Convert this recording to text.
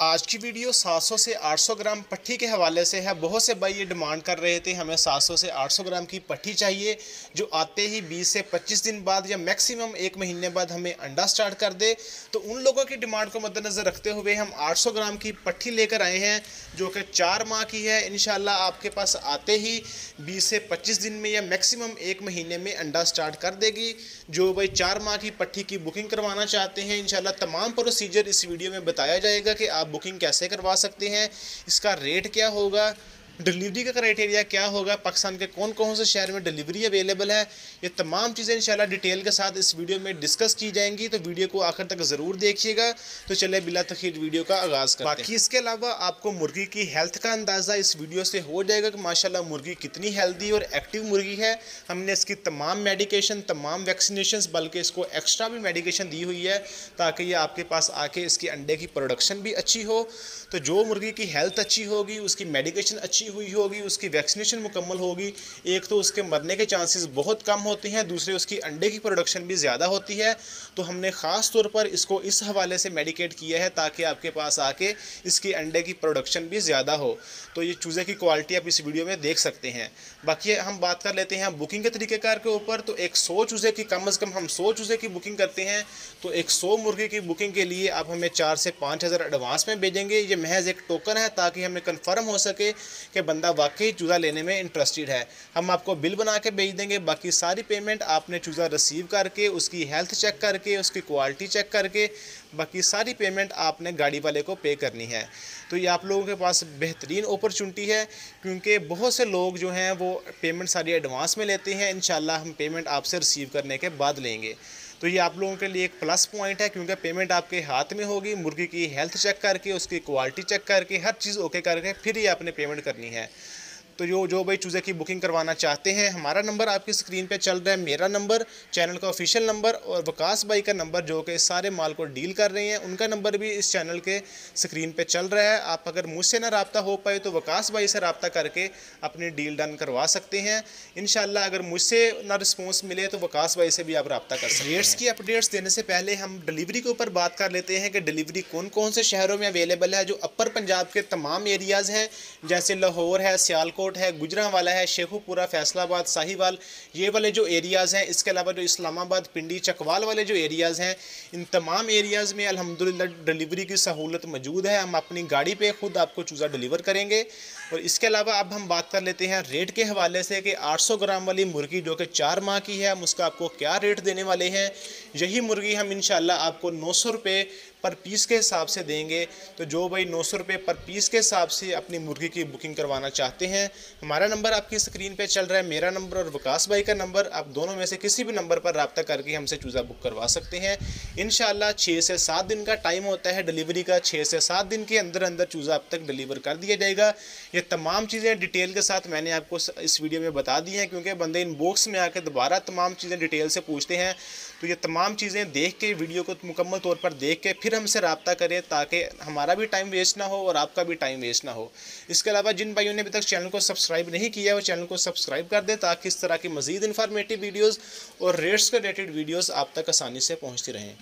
आज की वीडियो 700 से 800 ग्राम पट्ठी के हवाले से है। बहुत से भाई ये डिमांड कर रहे थे हमें 700 से 800 ग्राम की पट्ठी चाहिए जो आते ही 20 से 25 दिन बाद या मैक्सिमम 1 महीने बाद हमें अंडा स्टार्ट कर दे। तो उन लोगों की डिमांड को मद्देनज़र रखते हुए हम 800 ग्राम की पट्ठी लेकर आए हैं जो कि 4 माह की है। इंशाल्लाह आपके पास आते ही 20 से 25 दिन में या मैक्सिमम 1 महीने में अंडा स्टार्ट कर देगी। जो भाई 4 माह की पट्ठी की बुकिंग करवाना चाहते हैं इंशाल्लाह तमाम प्रोसीजर इस वीडियो में बताया जाएगा कि आप बुकिंग कैसे करवा सकते हैं, इसका रेट क्या होगा, डिलीवरी का क्राइटेरिया क्या होगा, पाकिस्तान के कौन कौन से शहर में डिलीवरी अवेलेबल है, ये तमाम चीज़ें इंशाल्लाह डिटेल के साथ इस वीडियो में डिस्कस की जाएंगी। तो वीडियो को आखिर तक ज़रूर देखिएगा। तो चले बिला तखीर वीडियो का आगाज़ करते हैं। बाकी इसके अलावा आपको मुर्गी की हेल्थ का अंदाज़ा इस वीडियो से हो जाएगा कि माशाल्लाह मुर्गी कितनी हेल्दी और एक्टिव मुर्गी है। हमने इसकी तमाम मेडिकेशन, तमाम वैक्सीनेशन, बल्कि इसको एक्स्ट्रा भी मेडिकेशन दी हुई है ताकि ये आपके पास आके इसके अंडे की प्रोडक्शन भी अच्छी हो। तो जो मुर्गी की हेल्थ अच्छी होगी, उसकी मेडिकेशन अच्छी हुई होगी, उसकी वैक्सीनेशन मुकम्मल होगी, एक तो उसके मरने के चांसेस बहुत कम होते हैं, दूसरे उसकी अंडे की प्रोडक्शन भी ज़्यादा होती है। तो हमने ख़ास तौर पर इसको इस हवाले से मेडिकेट किया है ताकि आपके पास आके इसकी अंडे की प्रोडक्शन भी ज़्यादा हो। तो ये चूज़े की क्वालिटी आप इस वीडियो में देख सकते हैं। बाकी हम बात कर लेते हैं बुकिंग के तरीक़ेकार के ऊपर। तो एक 100 चूज़े की कम अज़ कम हम 100 चूज़े की बुकिंग करते हैं। तो एक 100 मुर्गी की बुकिंग के लिए आप हमें 4 से 5 हज़ार एडवांस में भेजेंगे। ये महज एक टोकन है ताकि हमें कन्फर्म हो सके कि बंदा वाकई चूज़ा लेने में इंटरेस्टेड है। हम आपको बिल बना के भेज देंगे। बाकी सारी पेमेंट आपने चूज़ा रिसीव करके, उसकी हेल्थ चेक करके, उसकी क्वालिटी चेक करके, बाकी सारी पेमेंट आपने गाड़ी वाले को पे करनी है। तो ये आप लोगों के पास बेहतरीन अपॉर्चुनिटी है क्योंकि बहुत से लोग जो हैं वो पेमेंट सारी एडवांस में लेते हैं। इंशाल्लाह हम पेमेंट आपसे रिसीव करने के बाद लेंगे। तो ये आप लोगों के लिए एक प्लस पॉइंट है क्योंकि पेमेंट आपके हाथ में होगी। मुर्गी की हेल्थ चेक करके, उसकी क्वालिटी चेक करके, हर चीज़ ओके करके फिर ही आपने पेमेंट करनी है। तो जो भाई चूज़े की बुकिंग करवाना चाहते हैं, हमारा नंबर आपकी स्क्रीन पे चल रहा है, मेरा नंबर, चैनल का ऑफिशियल नंबर, और वकास भाई का नंबर जो कि सारे माल को डील कर रहे हैं, उनका नंबर भी इस चैनल के स्क्रीन पे चल रहा है। आप अगर मुझसे ना रब्ता हो पाए तो वकास भाई से रब्ता करके अपनी डील डन करवा सकते हैं। इंशाल्लाह अगर मुझसे ना रिस्पॉन्स मिले तो वकास भाई से भी आप रब्ता कर सकते हैं। रेट्स की अपडेट्स देने से पहले हम डिलीवरी के ऊपर बात कर लेते हैं कि डिलीवरी कौन कौन से शहरों में अवेलेबल है। जो अपर पंजाब के तमाम एरियाज़ हैं जैसे लाहौर है, सियालकोट है, गुजरांवाला है, शेखुपुरा, फैसलाबाद, साहिवाल, ये वाले जो एरियाज़ हैं, इसके अलावा जो इस्लामाबाद, पिंडी, चकवाल वाले जो एरियाज़ हैं, इन तमाम एरियाज़ में अल्हम्दुलिल्लाह डिलीवरी की सहूलत मौजूद है। हम अपनी गाड़ी पे ख़ुद आपको चूज़ा डिलीवर करेंगे। और इसके अलावा अब हम बात कर लेते हैं रेट के हवाले से कि 800 ग्राम वाली मुर्गी जो कि 4 माह की है, हम उसका आपको क्या रेट देने वाले हैं। यही मुर्गी हम इंशाल्लाह आपको 900 रुपये पर पीस के हिसाब से देंगे। तो जो भाई 900 रुपये पर पीस के हिसाब से अपनी मुर्गी की बुकिंग करवाना चाहते हैं, हमारा नंबर आपकी स्क्रीन पे चल रहा है, मेरा नंबर और वकास भाई का नंबर, आप दोनों में से किसी भी नंबर पर रब्ता करके हमसे चूज़ा बुक करवा सकते हैं। इंशाल्लाह 6 से 7 दिन का टाइम होता है डिलीवरी का। 6 से 7 दिन के अंदर अंदर चूज़ा अब तक डिलीवर कर दिया जाएगा। ये तमाम चीज़ें डिटेल के साथ मैंने आपको इस वीडियो में बता दी हैं क्योंकि बंदे इनबॉक्स में आकर दोबारा तमाम चीज़ें डिटेल से पूछते हैं। तो ये तमाम चीज़ें देख के, वीडियो को मुकम्मल तौर पर देख के फिर हमसे रब्ता करें ताकि हमारा भी टाइम वेस्ट ना हो और आपका भी टाइम वेस्ट ना हो। इसके अलावा जिन भाइयों ने अभी तक चैनल को सब्सक्राइब नहीं किया वो चैनल को सब्सक्राइब कर दें ताकि इस तरह की मज़ीद इन्फॉर्मेटिव वीडियोज़ और रेट्स के रिलेटेड वीडियोज़ आप तक आसानी से पहुँचती रहें।